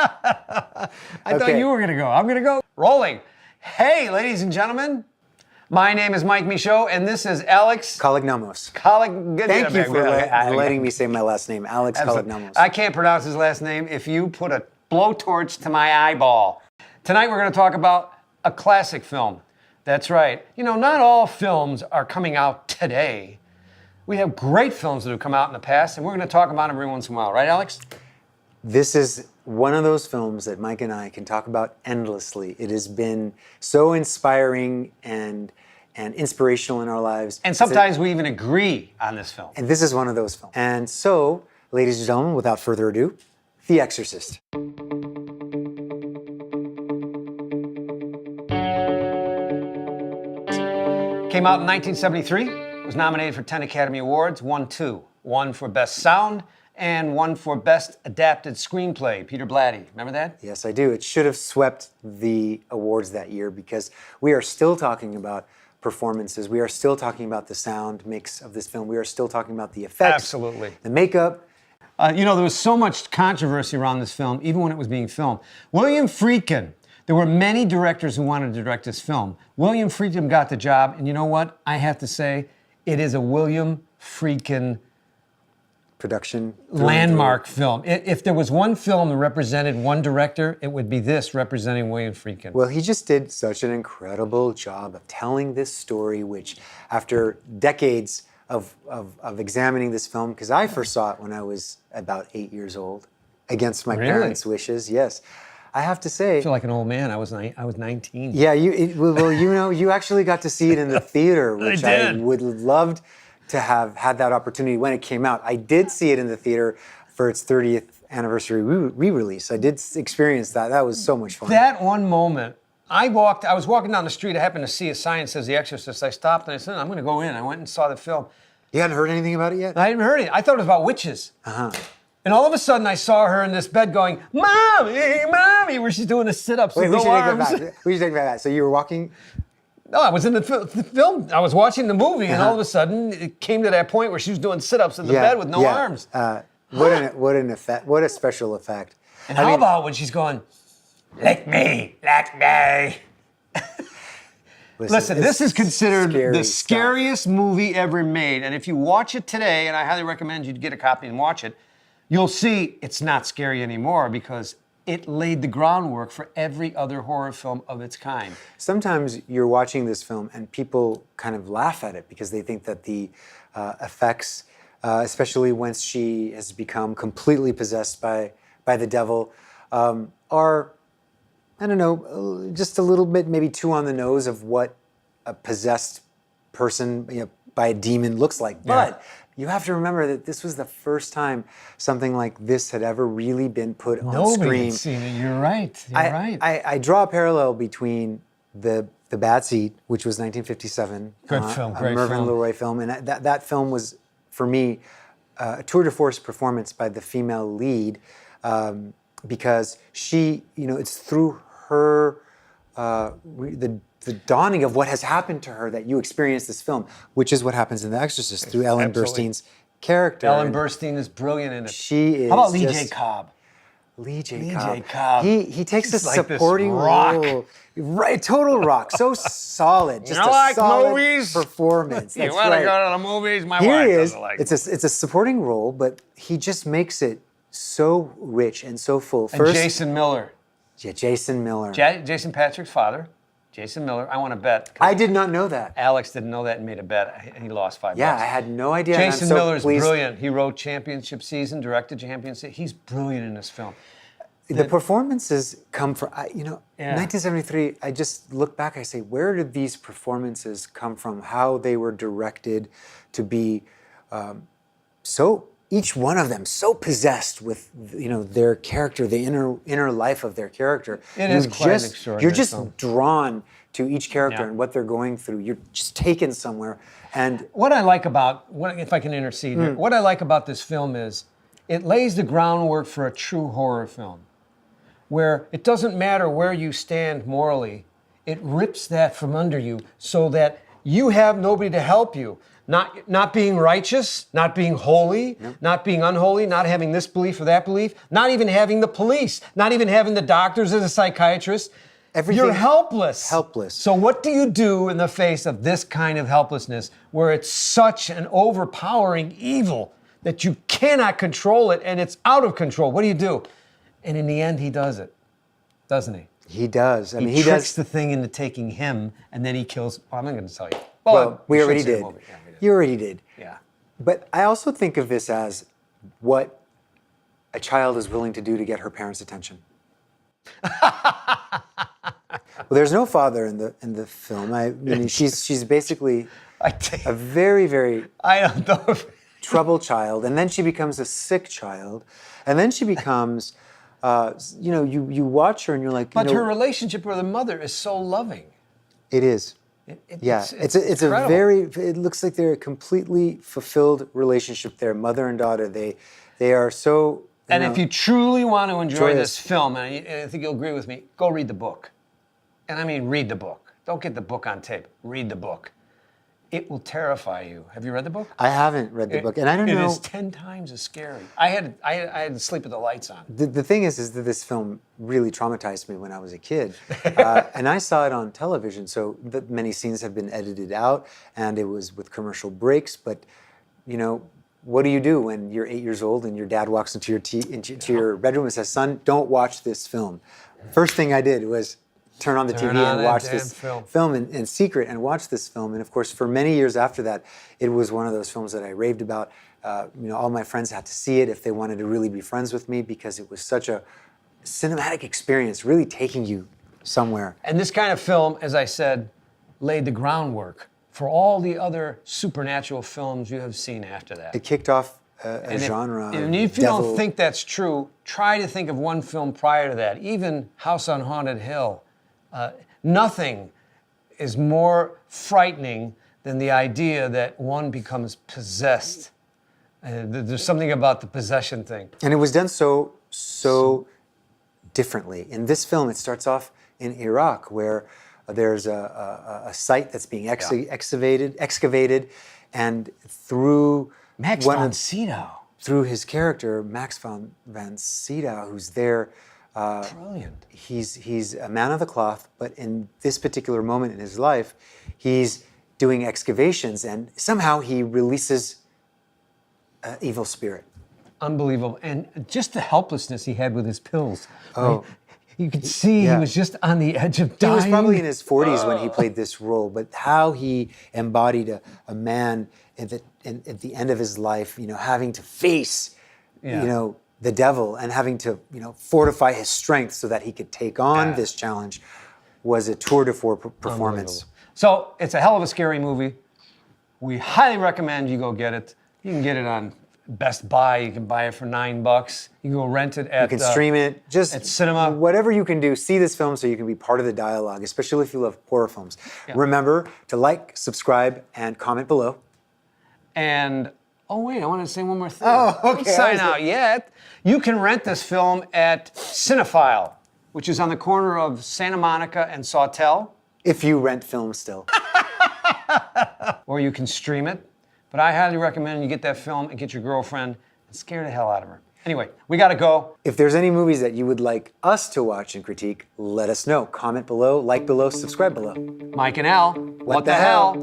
I thought you were going to go. I'm going to go. Rolling. Hey, ladies and gentlemen. My name is Mike Michaud, and this is Alex Kalognomos. Thank you for letting me say my last name, Alex Kalognomos. I can't pronounce his last name if you put a blowtorch to my eyeball. Tonight we're going to talk about a classic film. That's right. You know, not all films are coming out today. We have great films that have come out in the past, and we're going to talk about them every once in a while. Right, Alex? This is one of those films that Mike and I can talk about endlessly. It has been so inspiring and inspirational in our lives. And sometimes we even agree on this film. And this is one of those films. And so, ladies and gentlemen, without further ado, The Exorcist. Came out in 1973, was nominated for 10 Academy Awards, won 2. One for Best Sound and one for Best Adapted Screenplay. Peter Blatty, remember that? Yes, I do. It should have swept the awards that year because we are still talking about performances. We are still talking about the sound mix of this film. We are still talking about the effects. Absolutely. The makeup. You know, there was so much controversy around this film, even when it was being filmed. William Friedkin, there were many directors who wanted to direct this film. William Friedkin got the job, and you know what? I have to say, it is a William Friedkin production landmark film. If there was one film that represented one director, it would be this representing William Friedkin. Well, he just did such an incredible job of telling this story, which after decades of examining this film, because I first saw it when I was about 8 years old, against my parents' wishes, yes. I have to say, I feel like an old man. I was 19. Yeah, you actually got to see it in the theater, which I would loved to have had that opportunity when it came out. I did see it in the theater for its 30th anniversary re-release. I did experience that. That was so much fun. That one moment, I was walking down the street. I happened to see a sign that says The Exorcist. I stopped and I said, I'm going to go in. I went and saw the film. You hadn't heard anything about it yet? I hadn't heard it. I thought it was about witches. Uh-huh. And all of a sudden, I saw her in this bed going, Mommy, Mommy, where she's doing the sit-ups with no arms. We should take that back. So you were walking? No, I was in the film. I was watching the movie, and all of a sudden, it came to that point where she was doing sit-ups in the bed with no arms. What an effect! What a special effect! And how about when she's going, lick me. Listen, this is considered the scariest movie ever made, and if you watch it today, and I highly recommend you get a copy and watch it, you'll see it's not scary anymore because it laid the groundwork for every other horror film of its kind. Sometimes you're watching this film and people kind of laugh at it because they think that the effects, especially once she has become completely possessed by the devil, are, I don't know, just a little bit maybe too on the nose of what a possessed person by a demon looks like. But you have to remember that this was the first time something like this had ever really been put on screen. Nobody had seen it. You're right. I draw a parallel between the Bad Seed, which was 1957. Good film, great Mervyn film. LeRoy film. And that film was, for me, a tour de force performance by the female lead because she, it's through her, the dawning of what has happened to her that you experience this film, which is what happens in The Exorcist through Ellen Burstyn's character. Ellen Burstyn is brilliant in it. She is. How about Lee J. Cobb? Lee J. Cobb. He takes a supporting rock. role. Right, total rock. So solid. Just like solid movies? performance. You want to go to the movies? My wife doesn't like it. It's a supporting role, but he just makes it so rich and so full. And Jason Miller. Yeah, Jason Miller. Jason Patrick's father. Jason Miller. I want to bet. I did not know that. Alex didn't know that and made a bet. He lost $5. Yeah, I had no idea. Jason Miller's brilliant. He wrote Championship Season, directed Championship. He's brilliant in this film. The performances come from, 1973, I just look back, I say, where did these performances come from? How they were directed to be each one of them so possessed with, their character, the inner life of their character. It is quite an extraordinary You're just film. drawn to each character and what they're going through. You're just taken somewhere. And what I like about, if I can intercede here, what I like about this film is it lays the groundwork for a true horror film, where it doesn't matter where you stand morally, it rips that from under you so that you have nobody to help you. Not being righteous, not being holy, not being unholy, not having this belief or that belief, not even having the police, not even having the doctors or the psychiatrists. Everything. You're helpless. Helpless. So what do you do in the face of this kind of helplessness where it's such an overpowering evil that you cannot control it and it's out of control? What do you do? And in the end, he does it, doesn't he? He does. I mean, He he tricks does. the thing into taking him, and then he kills. Well, I'm not going to tell you. Well, we should already say the did. movie. Yeah, we did. You already did. Yeah. But I also think of this as what a child is willing to do to get her parents' attention. Well, there's no father in the film. I mean, she's basically a very, very I don't know. troubled child, and then she becomes a sick child, and then she becomes, you watch her and you're like, But her relationship with her mother is so loving. It is. Yeah, it's a incredible. very. It looks like they're a completely fulfilled relationship. They're mother and daughter. They are so. And if you truly want to enjoy joyous. this film, and I think you'll agree with me, go read the book. And I mean, read the book. Don't get the book on tape. Read the book. It will terrify you. Have you read the book? I haven't read the book, and I don't know. It is 10 times as scary. I had to sleep with the lights on. The thing is that this film really traumatized me when I was a kid, and I saw it on television. So many scenes have been edited out, and it was with commercial breaks. But what do you do when you're 8 years old and your dad walks into your bedroom and says, "Son, don't watch this film"? First thing I did was turn on the TV and watch this film in secret and watch this film. And of course, for many years after that, it was one of those films that I raved about. All my friends had to see it if they wanted to really be friends with me because it was such a cinematic experience, really taking you somewhere. And this kind of film, as I said, laid the groundwork for all the other supernatural films you have seen after that. It kicked off a genre. And if you don't think that's true, try to think of one film prior to that. Even House on Haunted Hill. Nothing is more frightening than the idea that one becomes possessed. There's something about the possession thing. And it was done so differently. In this film, it starts off in Iraq, where there's a site that's being excavated, and through Max von Sydow. Through his character, Max von Sydow, who's there. Brilliant. He's a man of the cloth, but in this particular moment in his life, he's doing excavations, and somehow he releases an evil spirit. Unbelievable. And just the helplessness he had with his pills. Oh. Right? You could see he was just on the edge of dying. He was probably in his 40s when he played this role, but how he embodied a man at the end of his life, having to face, the devil and having to, fortify his strength so that he could take on this challenge was a tour de force performance. So it's a hell of a scary movie. We highly recommend you go get it. You can get it on Best Buy. You can buy it for $9. You can go rent it at. You can stream it. Just at cinema. Whatever you can do, see this film so you can be part of the dialogue, especially if you love horror films. Yeah. Remember to like, subscribe, and comment below. And oh wait, I want to say one more thing. Oh, okay. Don't sign out yet. You can rent this film at Cinephile, which is on the corner of Santa Monica and Sawtell. If you rent film still. Or you can stream it. But I highly recommend you get that film and get your girlfriend and scare the hell out of her. Anyway, we gotta go. If there's any movies that you would like us to watch and critique, let us know. Comment below, like below, subscribe below. Mike and Al, what the hell?